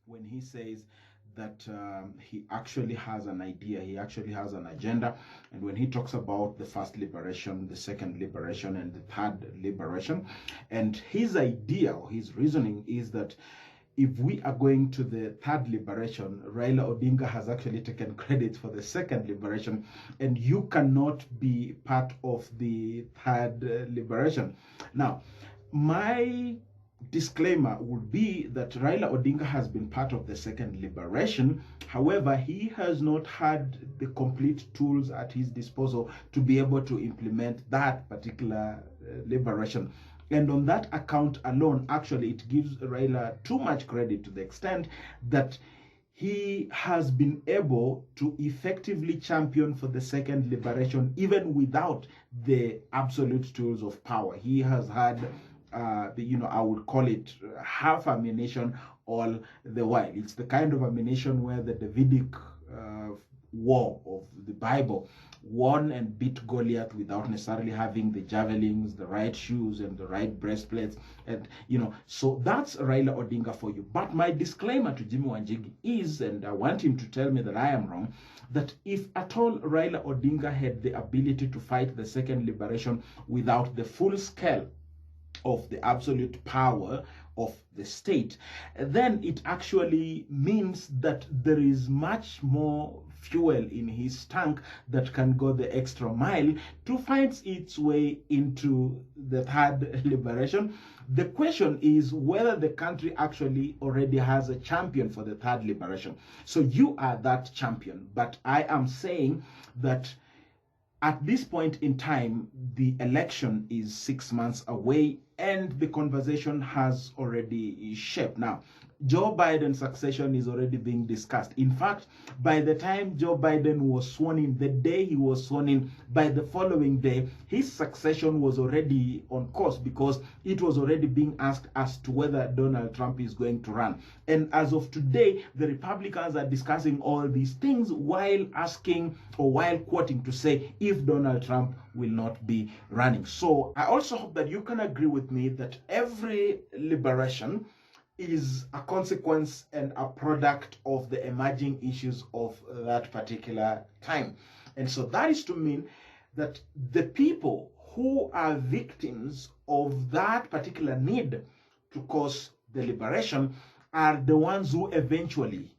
when he says that he actually has an idea, he actually has an agenda. And when he talks about the first liberation, the second liberation, and the third liberation, and his idea or his reasoning is that if we are going to the third liberation, Raila Odinga has actually taken credit for the second liberation, and you cannot be part of the third liberation. Now, my disclaimer would be that Raila Odinga has been part of the second liberation. However, he has not had the complete tools at his disposal to be able to implement that particular liberation. And on that account alone, actually, it gives Raila too much credit to the extent that he has been able to effectively champion for the second liberation, even without the absolute tools of power. He has had, I would call it half ammunition all the while. It's the kind of ammunition where the Davidic war of the Bible won and beat Goliath without necessarily having the javelins, the right shoes, and the right breastplates. And, so that's Raila Odinga for you. But my disclaimer to Jimmy Wanjigi is, and I want him to tell me that I am wrong, that if at all Raila Odinga had the ability to fight the second liberation without the full scale of the absolute power of the state, then it actually means that there is much more fuel in his tank that can go the extra mile to find its way into the third liberation. The question is whether the country actually already has a champion for the third liberation. So you are that champion, but I am saying that at this point in time, the election is 6 months away and the conversation has already shaped. Now, Joe Biden's succession is already being discussed. In fact, by the time Joe Biden was sworn in, the day he was sworn in, by the following day, his succession was already on course because it was already being asked as to whether Donald Trump is going to run. And as of today, the Republicans are discussing all these things while asking or while quoting to say if Donald Trump will not be running. So I also hope that you can agree with me that every liberation is a consequence and a product of the emerging issues of that particular time. And so that is to mean that the people who are victims of that particular need to cause the liberation are the ones who eventually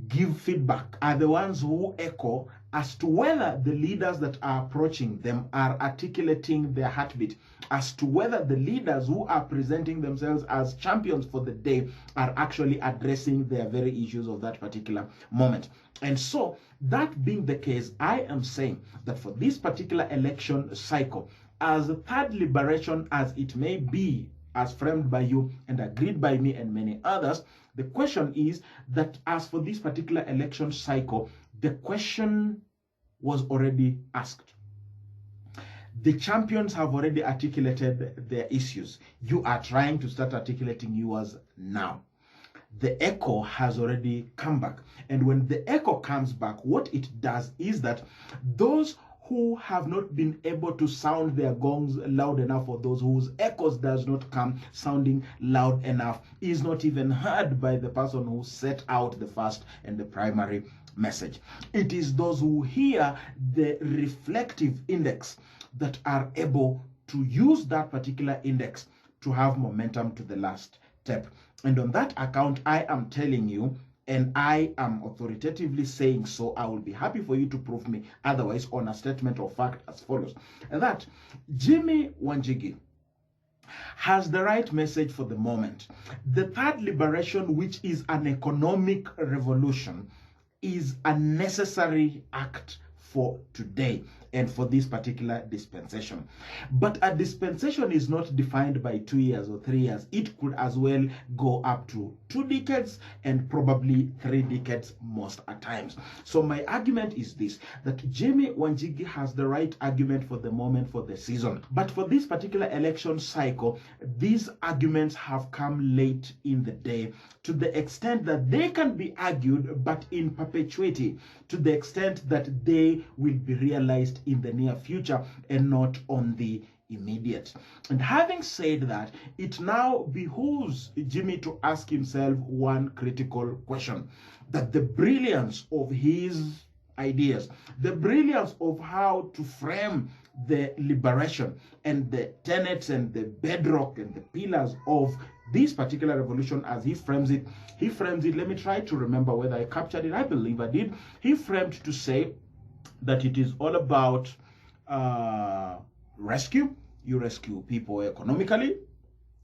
give feedback, are the ones who echo as to whether the leaders that are approaching them are articulating their heartbeat, as to whether the leaders who are presenting themselves as champions for the day are actually addressing their very issues of that particular moment. And so, that being the case, I am saying that for this particular election cycle, as a third liberation as it may be, as framed by you and agreed by me and many others, the question is that as for this particular election cycle, the question was already asked. The champions have already articulated their issues. You are trying to start articulating yours now. The echo has already come back. And when the echo comes back, what it does is that those who have not been able to sound their gongs loud enough, or those whose echoes does not come sounding loud enough, is not even heard by the person who set out the first and the primary message. It is those who hear the reflective index that are able to use that particular index to have momentum to the last step. And on that account, I am telling you, and I am authoritatively saying so, I will be happy for you to prove me otherwise on a statement of fact as follows: that Jimmy Wanjigi has the right message for the moment. The third liberation, which is an economic revolution, is a necessary act for today and for this particular dispensation. But a dispensation is not defined by 2 years or 3 years. It could as well go up to 2 decades and probably 3 decades most at times. So my argument is this, that Jimmy Wanjigi has the right argument for the moment, for the season. But for this particular election cycle, these arguments have come late in the day, to the extent that they can be argued, but in perpetuity, to the extent that they will be realized in the near future and not on the immediate. And having said that, it now behooves Jimmy to ask himself one critical question, that the brilliance of his ideas, the brilliance of how to frame the liberation and the tenets and the bedrock and the pillars of this particular revolution as he frames it, let me try to remember whether I captured it. I believe I did. He framed to say that it is all about rescue. You rescue people economically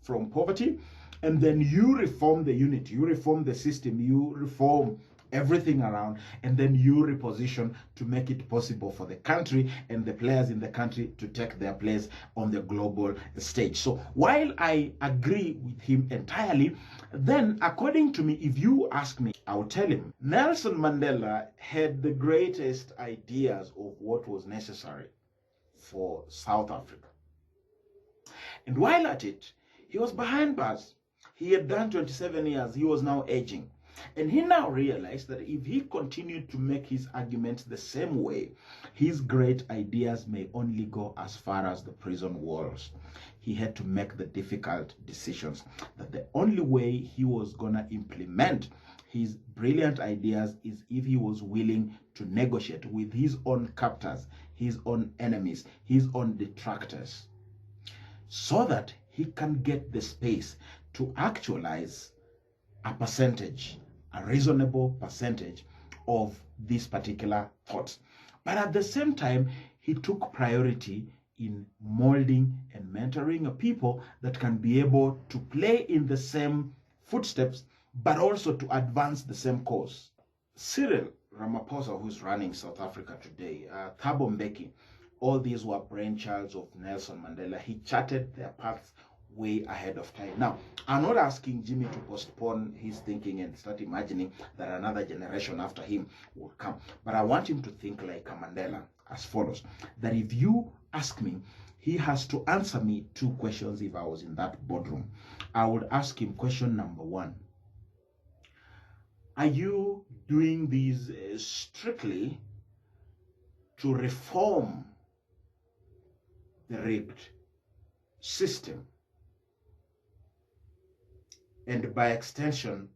from poverty, and then you reform the unit, you reform the system, you reform everything around, and then you reposition to make it possible for the country and the players in the country to take their place on the global stage. So while I agree with him entirely, then according to me, if you ask me, I'll tell him Nelson Mandela had the greatest ideas of what was necessary for South Africa. And while at it, he was behind bars. He had done 27 years. He was now aging. And he now realized that if he continued to make his arguments the same way, his great ideas may only go as far as the prison walls. He had to make the difficult decisions, that the only way he was going to implement his brilliant ideas is if he was willing to negotiate with his own captors, his own enemies, his own detractors, so that he can get the space to actualize a percentage, a reasonable percentage of these particular thoughts. But at the same time, he took priority in molding and mentoring a people that can be able to play in the same footsteps, but also to advance the same cause. Cyril Ramaphosa, who's running South Africa today, Thabo Mbeki, all these were brainchilds of Nelson Mandela. He charted their paths way ahead of time. Now, I'm not asking Jimmy to postpone his thinking and start imagining that another generation after him will come. But I want him to think like a Mandela as follows, that if you ask me, he has to answer me two questions if I was in that boardroom. I would ask him question number one. Are you doing these strictly to reform the rigged system, and by extension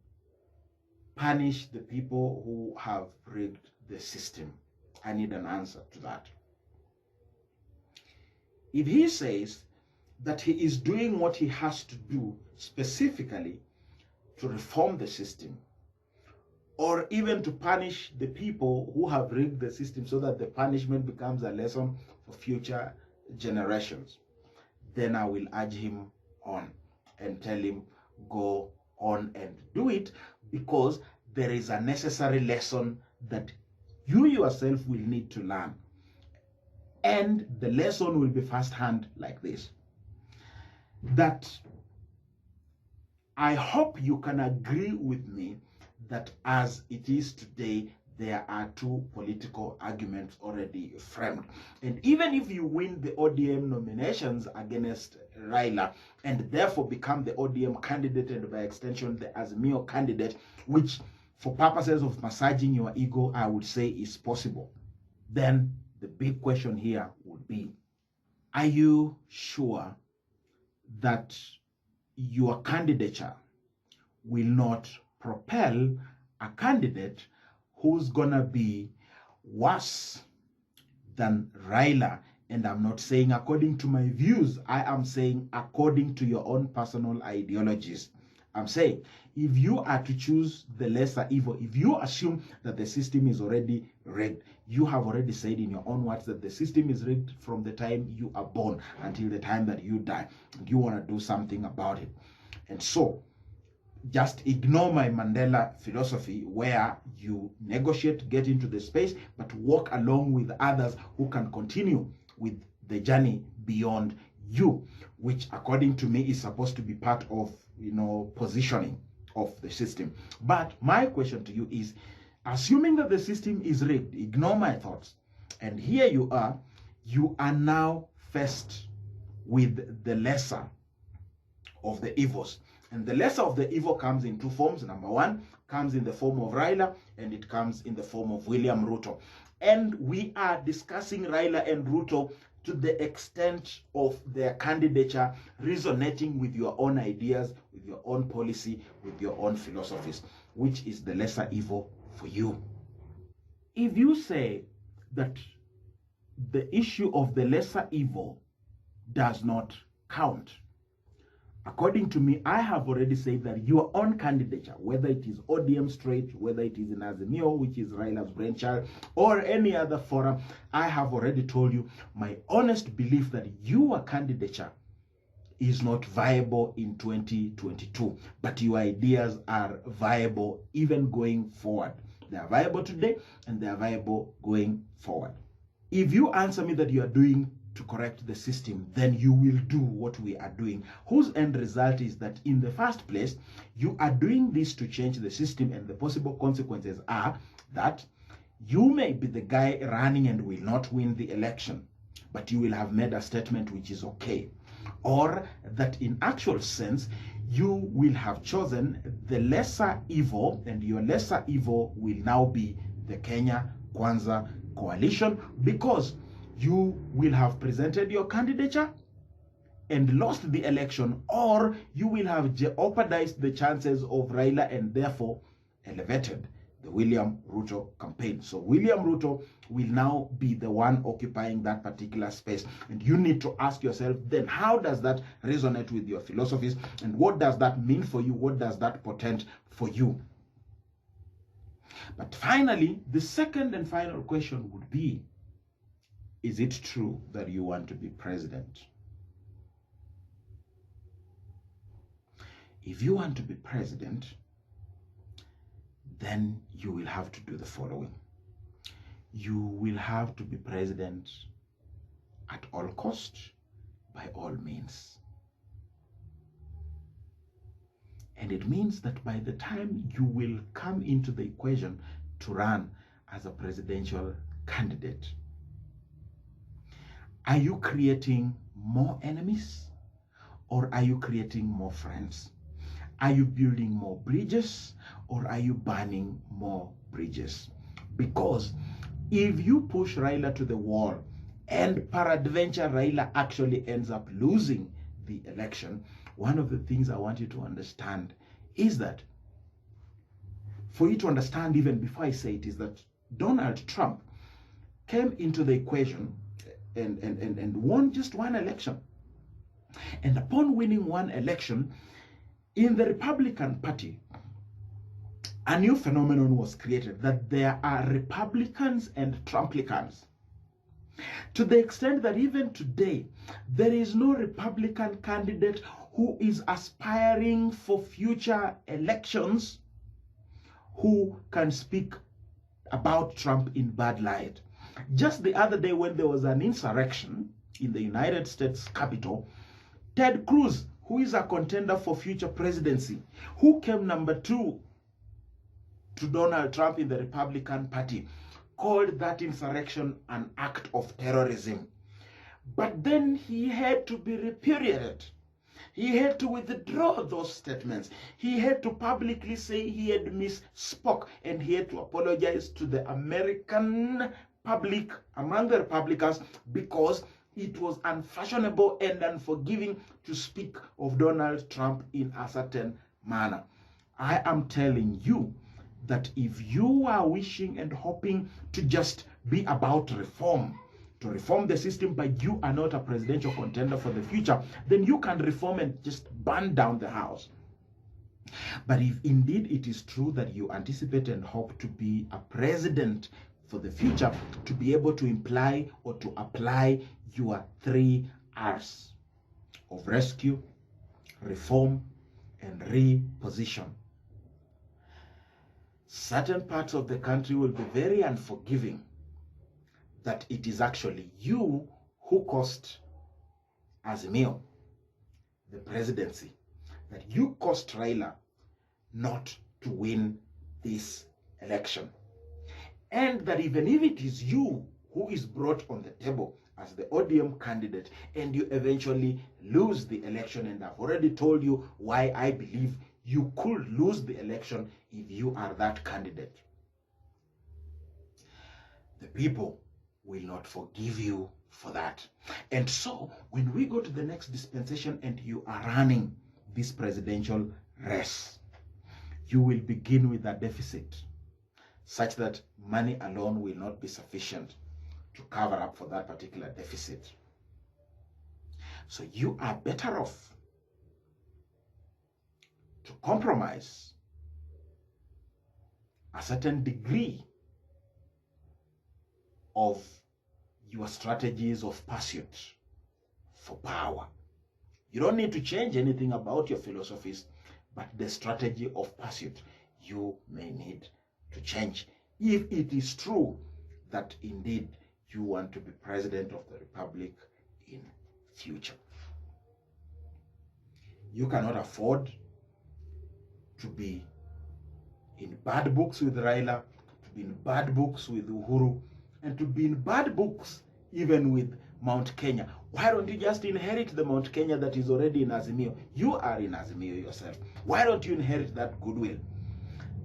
punish the people who have rigged the system? I need an answer to that. If he says that he is doing what he has to do specifically to reform the system, or even to punish the people who have rigged the system so that the punishment becomes a lesson for future generations, then I will urge him on and tell him, go on and do it, because there is a necessary lesson that you yourself will need to learn. And the lesson will be firsthand like this, that I hope you can agree with me that as it is today, there are two political arguments already framed. And even if you win the ODM nominations against Raila and therefore become the ODM candidate and by extension the Azimio candidate, which for purposes of massaging your ego, I would say is possible, then the big question here would be, are you sure that your candidature will not propel a candidate who's gonna be worse than Raila? And I'm not saying according to my views, I am saying according to your own personal ideologies. I'm saying if you are to choose the lesser evil, if you assume that the system is already rigged, you have already said in your own words that the system is rigged from the time you are born until the time that you die, and you want to do something about it. And so just ignore my Mandela philosophy where you negotiate, get into the space, but walk along with others who can continue with the journey beyond you, which according to me is supposed to be part of, positioning of the system. But my question to you is, assuming that the system is rigged, ignore my thoughts, and here you are now faced with the lesser of the evils. And the lesser of the evil comes in two forms. Number one comes in the form of Raila, and it comes in the form of William Ruto. And we are discussing Raila and Ruto to the extent of their candidature resonating with your own ideas, with your own policy, with your own philosophies, which is the lesser evil for you. If you say that the issue of the lesser evil does not count, according to me, I have already said that your own candidature, whether it is ODM straight, whether it is in Azimio, which is Raila's brainchild, or any other forum, I have already told you my honest belief that your candidature is not viable in 2022, but your ideas are viable even going forward. They are viable today and they are viable going forward. If you answer me that you are doing to correct the system, then you will do what we are doing, whose end result is that in the first place, you are doing this to change the system, and the possible consequences are that you may be the guy running and will not win the election, but you will have made a statement which is okay. Or that in actual sense, you will have chosen the lesser evil, and your lesser evil will now be the Kenya Kwanza coalition, because you will have presented your candidature and lost the election, or you will have jeopardized the chances of Raila and therefore elevated the William Ruto campaign. So William Ruto will now be the one occupying that particular space. And you need to ask yourself then, how does that resonate with your philosophies? And what does that mean for you? What does that portend for you? But finally, the second and final question would be, is it true that you want to be president? If you want to be president, then you will have to do the following. You will have to be president at all cost, by all means. And it means that by the time you will come into the equation to run as a presidential candidate, are you creating more enemies or are you creating more friends? Are you building more bridges or are you burning more bridges? Because if you push Raila to the wall and peradventure Raila actually ends up losing the election, one of the things I want you to understand is that, for you to understand even before I say it, is that Donald Trump came into the equation and won just one election. And upon winning one election, in the Republican Party, a new phenomenon was created, that there are Republicans and Trumplicans. To the extent that even today, there is no Republican candidate who is aspiring for future elections who can speak about Trump in bad light. Just the other day, when there was an insurrection in the United States Capitol, Ted Cruz, who is a contender for future presidency, who came number 2 to Donald Trump in the Republican Party, called that insurrection an act of terrorism. But then he had to be repudiated. He had to withdraw those statements. He had to publicly say he had misspoke, and he had to apologize to the American public among the Republicans, because it was unfashionable and unforgiving to speak of Donald Trump in a certain manner. I am telling you that if you are wishing and hoping to just be about reform, to reform the system, but you are not a presidential contender for the future, then you can reform and just burn down the house. But if indeed it is true that you anticipate and hope to be a president for the future, to be able to imply or to apply your 3 R's of rescue, reform, and reposition, certain parts of the country will be very unforgiving that it is actually you who cost Azimio the presidency, that you cost Raila not to win this election. And that even if it is you who is brought on the table as the ODM candidate and you eventually lose the election, and I've already told you why I believe you could lose the election if you are that candidate, the people will not forgive you for that. And so when we go to the next dispensation and you are running this presidential race, you will begin with a deficit such that money alone will not be sufficient to cover up for that particular deficit. So you are better off to compromise a certain degree of your strategies of pursuit for power. You don't need to change anything about your philosophies, but the strategy of pursuit you may need to change if it is true that indeed you want to be president of the republic in future. You cannot afford to be in bad books with Raila, to be in bad books with Uhuru, and to be in bad books even with Mount Kenya. Why don't you just inherit the Mount Kenya that is already in Azimio? You are in Azimio yourself. Why don't you inherit that goodwill?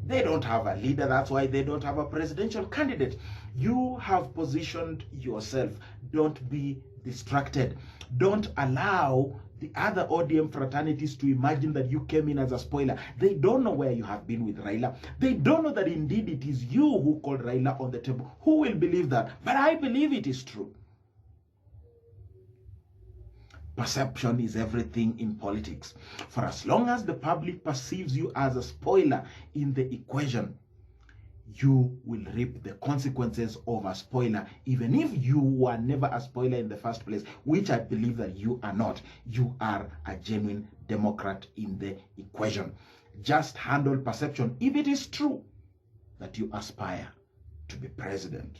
They don't have a leader. That's why they don't have a presidential candidate. You have positioned yourself. Don't be distracted. Don't allow the other ODM fraternities to imagine that you came in as a spoiler. They don't know where you have been with Raila. They don't know that indeed it is you who called Raila on the table. Who will believe that? But I believe it is true. Perception is everything in politics. For as long as the public perceives you as a spoiler in the equation, you will reap the consequences of a spoiler, even if you were never a spoiler in the first place, which I believe that you are not. You are a genuine Democrat in the equation. Just handle perception if it is true that you aspire to be president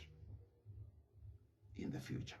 in the future.